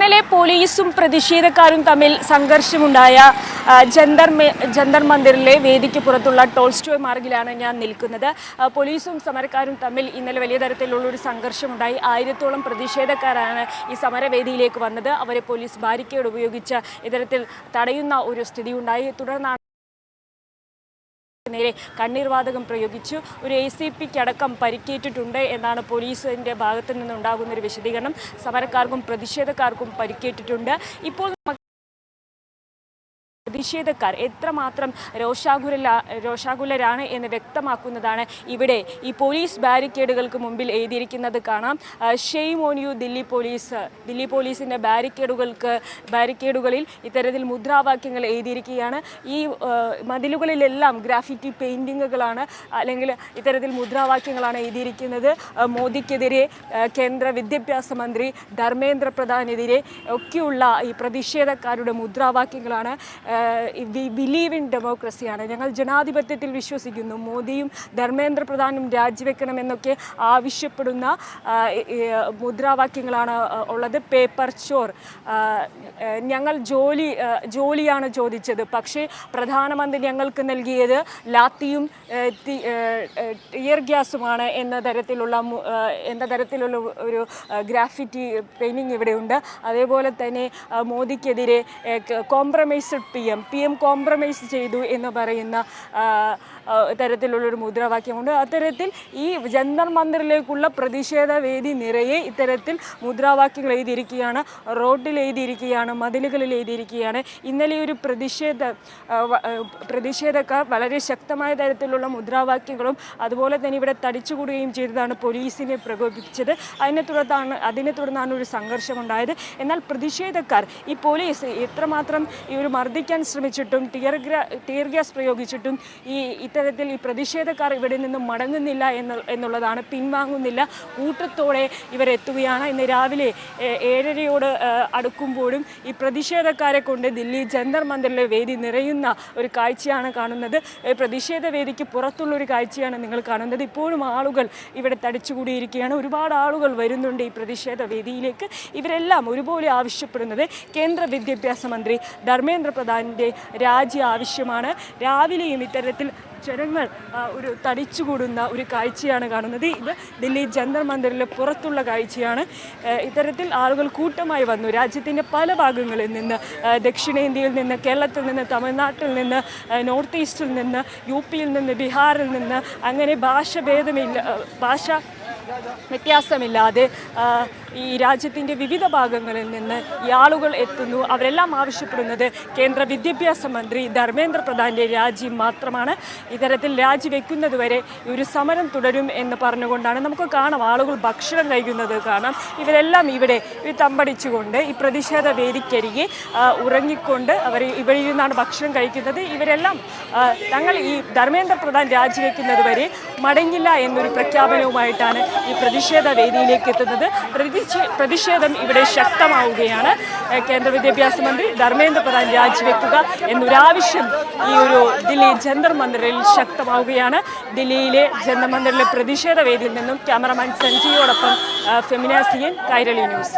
ഇന്നലെ പോലീസും പ്രതിഷേധക്കാരും തമ്മിൽ സംഘർഷമുണ്ടായ ജന്തർ മന്ദിറിലെ വേദിക്ക് പുറത്തുള്ള ടോൾസ്റ്റോയ് മാർഗിലാണ് ഞാൻ നിൽക്കുന്നത്. പോലീസും സമരക്കാരും തമ്മിൽ ഇന്നലെ വലിയ തരത്തിലുള്ള ഒരു സംഘർഷമുണ്ടായി. 1000-ഓളം പ്രതിഷേധക്കാരാണ് ഈ സമരവേദിയിലേക്ക് വന്നത്. അവരെ പോലീസ് ബാരിക്കേഡ് ഉപയോഗിച്ച് ഇത്തരത്തിൽ തടയുന്ന ഒരു സ്ഥിതി ഉണ്ടായി. തുടർന്നാണ് നേരെ കണ്ണീർ വാതകം പ്രയോഗിച്ചു. ഒരു ACPക്ക് അടക്കം പരിക്കേറ്റിട്ടുണ്ട് എന്നാണ് പോലീസിൻ്റെ ഭാഗത്തു നിന്നുണ്ടാകുന്ന ഒരു വിശദീകരണം. സമരക്കാർക്കും പ്രതിഷേധക്കാർക്കും പരിക്കേറ്റിട്ടുണ്ട്. ഇപ്പോൾ പ്രതിഷേധക്കാർ എത്രമാത്രം രോഷാകുലരാണ് എന്ന് വ്യക്തമാക്കുന്നതാണ് ഇവിടെ ഈ പോലീസ് ബാരിക്കേഡുകൾക്ക് മുമ്പിൽ എഴുതിയിരിക്കുന്നത് കാണാം. ഷെയിം ഓൺ യു ദില്ലി പോലീസിൻ്റെ ബാരിക്കേഡുകളിൽ ഇത്തരത്തിൽ മുദ്രാവാക്യങ്ങൾ എഴുതിയിരിക്കുകയാണ്. ഈ മതിലുകളിലെല്ലാം ഗ്രാഫിറ്റി പെയിൻറ്റിങ്ങുകളാണ്, അല്ലെങ്കിൽ ഇത്തരത്തിൽ മുദ്രാവാക്യങ്ങളാണ് എഴുതിയിരിക്കുന്നത്. മോദിക്കെതിരെ, കേന്ദ്ര വിദ്യാഭ്യാസ മന്ത്രി ധർമ്മേന്ദ്ര പ്രധാനെതിരെ ഒക്കെയുള്ള ഈ പ്രതിഷേധക്കാരുടെ മുദ്രാവാക്യങ്ങളാണ്. വി ബിലീവ് ഇൻ ഡെമോക്രസിയാണ്, ഞങ്ങൾ ജനാധിപത്യത്തിൽ വിശ്വസിക്കുന്നു, മോദിയും ധർമ്മേന്ദ്ര പ്രധാനും രാജിവെക്കണമെന്നൊക്കെ ആവശ്യപ്പെടുന്ന മുദ്രാവാക്യങ്ങളാണ് ഉള്ളത്. പേപ്പർ ചോർ, ഞങ്ങൾ ജോലിയാണ് ചോദിച്ചത്, പക്ഷേ പ്രധാനമന്ത്രി ഞങ്ങൾക്ക് നൽകിയത് ലാത്തിയും ടിയർ ഗ്യാസുമാണ് എന്ന തരത്തിലുള്ള ഒരു ഗ്രാഫിറ്റി പെയിൻറ്റിങ് ഇവിടെയുണ്ട്. അതേപോലെ തന്നെ മോദിക്കെതിരെ കോംപ്രമൈസ്ഡ് PM കോംപ്രമൈസ് ചെയ്തു എന്ന് പറയുന്ന തരത്തിലുള്ളൊരു മുദ്രാവാക്യമുണ്ട്. അത്തരത്തിൽ ഈ ജന്തർ മന്ദിറിലേക്കുള്ള പ്രതിഷേധ വേദി നിറയെ ഇത്തരത്തിൽ മുദ്രാവാക്യങ്ങൾ എഴുതിയിരിക്കുകയാണ്. റോഡിൽ എഴുതിയിരിക്കുകയാണ്, മതിലുകളിൽ എഴുതിയിരിക്കുകയാണ്. ഇന്നലെ ഒരു പ്രതിഷേധക്കാർ വളരെ ശക്തമായ തരത്തിലുള്ള മുദ്രാവാക്യങ്ങളും അതുപോലെ തന്നെ ഇവിടെ തടിച്ചുകൂടുകയും ചെയ്തതാണ് പോലീസിനെ പ്രകോപിപ്പിച്ചത്. അതിനെ തുടർന്നാണ് ഒരു സംഘർഷമുണ്ടായത്. എന്നാൽ പ്രതിഷേധക്കാർ ഈ പോലീസ് എത്രമാത്രം ഈ ഒരു മർദ്ദിക്കാൻ ശ്രമിച്ചിട്ടും ടിയർ ഗ്യാസ് പ്രയോഗിച്ചിട്ടും ഇത്തരത്തിൽ ഈ പ്രതിഷേധക്കാർ ഇവിടെ നിന്നും മടങ്ങുന്നില്ല എന്നുള്ളതാണ്, പിൻവാങ്ങുന്നില്ല. കൂട്ടത്തോടെ ഇവരെത്തുകയാണ്. ഇന്ന് രാവിലെ 7:30 അടുക്കുമ്പോഴും ഈ പ്രതിഷേധക്കാരെ കൊണ്ട് ദില്ലി ജന്തർ മന്ദിറിലെ വേദി നിറയുന്ന ഒരു കാഴ്ചയാണ് കാണുന്നത്. പ്രതിഷേധ വേദിക്ക് പുറത്തുള്ളൊരു കാഴ്ചയാണ് നിങ്ങൾ കാണുന്നത്. ഇപ്പോഴും ആളുകൾ ഇവിടെ തടിച്ചുകൂടിയിരിക്കുകയാണ്. ഒരുപാട് ആളുകൾ വരുന്നുണ്ട് ഈ പ്രതിഷേധ വേദിയിലേക്ക്. ഇവരെല്ലാം ഒരുപോലെ ആവശ്യപ്പെടുന്നത് കേന്ദ്ര വിദ്യാഭ്യാസ മന്ത്രി ധർമ്മേന്ദ്ര പ്രധാൻ്റെ രാജി ആവശ്യമാണ്. രാവിലെയും ഇത്തരത്തിൽ ജനങ്ങൾ ഒരു തടിച്ചുകൂടുന്ന ഒരു കാഴ്ചയാണ് കാണുന്നത്. ഇത് ദില്ലി ജന്തർ മന്ദിറിലെ പുറത്തുള്ള കാഴ്ചയാണ്. ഇത്തരത്തിൽ ആളുകൾ കൂട്ടമായി വന്നു. രാജ്യത്തിൻ്റെ പല ഭാഗങ്ങളിൽ നിന്ന്, ദക്ഷിണേന്ത്യയിൽ നിന്ന്, കേരളത്തിൽ നിന്ന്, തമിഴ്നാട്ടിൽ നിന്ന്, നോർത്ത് ഈസ്റ്റിൽ നിന്ന്, UP നിന്ന്, ബീഹാറിൽ നിന്ന്, അങ്ങനെ ഭാഷ വ്യത്യാസമില്ലാതെ ഈ രാജ്യത്തിൻ്റെ വിവിധ ഭാഗങ്ങളിൽ നിന്ന് ഈ ആളുകൾ എത്തുന്നു. അവരെല്ലാം ആവശ്യപ്പെടുന്നത് കേന്ദ്ര വിദ്യാഭ്യാസ മന്ത്രി ധർമ്മേന്ദ്ര പ്രധാൻ്റെ രാജി മാത്രമാണ്. ഇത്തരത്തിൽ രാജിവെക്കുന്നതുവരെ ഒരു സമരം തുടരും എന്ന് പറഞ്ഞുകൊണ്ടാണ്. നമുക്ക് കാണാം, ആളുകൾ ഭക്ഷണം കഴിക്കുന്നത് കാണാം. ഇവരെല്ലാം ഇവിടെ തമ്പടിച്ചുകൊണ്ട് ഈ പ്രതിഷേധ വേദിക്കരികെ ഉറങ്ങിക്കൊണ്ട് അവർ ഇവിടെ ഇരുന്നാണ് ഭക്ഷണം കഴിക്കുന്നത്. ഇവരെല്ലാം തങ്ങൾ ഈ ധർമ്മേന്ദ്ര പ്രധാൻ രാജിവെക്കുന്നത് വരെ മടങ്ങില്ല എന്നൊരു പ്രഖ്യാപനവുമായിട്ടാണ് ഈ പ്രതിഷേധ വേദിയിലേക്ക് എത്തുന്നത്. പ്രതിഷേധം ഇവിടെ ശക്തമാവുകയാണ്. കേന്ദ്ര വിദ്യാഭ്യാസ മന്ത്രി ധർമ്മേന്ദ്ര പ്രധാൻ രാജിവെക്കുക എന്നൊരാവശ്യം ഈ ഒരു ദില്ലി ജന്തർ മന്ദിറിൽ ശക്തമാവുകയാണ്. ദില്ലിയിലെ ജന്തർ മന്ദിറിലെ പ്രതിഷേധ വേദിയിൽ നിന്നും ക്യാമറമാൻ സഞ്ജയോടൊപ്പം ഫെമിന സിയൻ, കൈരളി ന്യൂസ്.